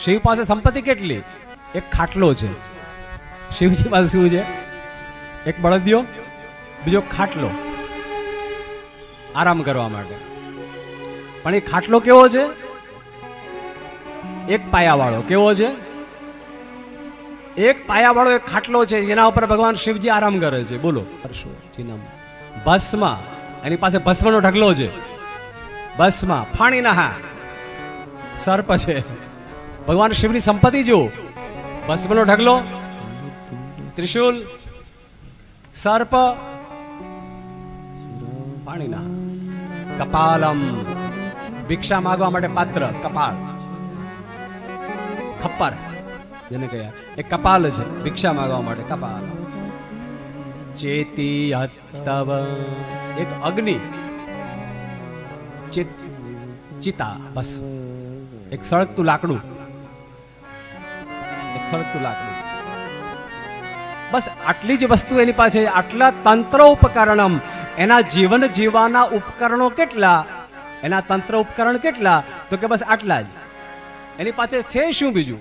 શિવ પાસે સંપત્તિ કેટલી? એક ખાટલો છે. શિવજી પાસે શું છે? એક બળદિયો, બીજો ખાટલો આરામ કરવા માટે. પણ એ ખાટલો કેવો છે? એક પાયાવાળો. કેવો છે? એક પાયાવાળો એક ખાટલો છે, એના ઉપર ભગવાન શિવજી આરામ કરે છે. બોલો. ભસ્મ, એની પાસે ભસ્મનો ઢગલો છે. ભસ્મ ફાણીના હા સર્પ છે. ભગવાન શિવની સંપત્તિ જો, ભસ્મનો ઢગલો, ત્રિશુલ, સર્પ, પાણીના, કપાલમ, ભિક્ષા માંગવા માટે પાત્ર, કપાળ, ખપ્પર જેને કહ્યા એ કપાલ છે, ભિક્ષા માંગવા માટે કપાલ. ચેતી હતવ, એક અગ્નિ, ચિતા, બસ એક સળગતું લાકડું, એક સળગતું લાકડું, બસ આટલી જ વસ્તુ એની પાસે. આટલા તંત્ર ઉપકરણમ, એના જીવન જીવવાના ઉપકરણો કેટલા? એના તંત્ર ઉપકરણ કેટલા? તો કે બસ આટલા જ. એની પાસે છે શું બીજું?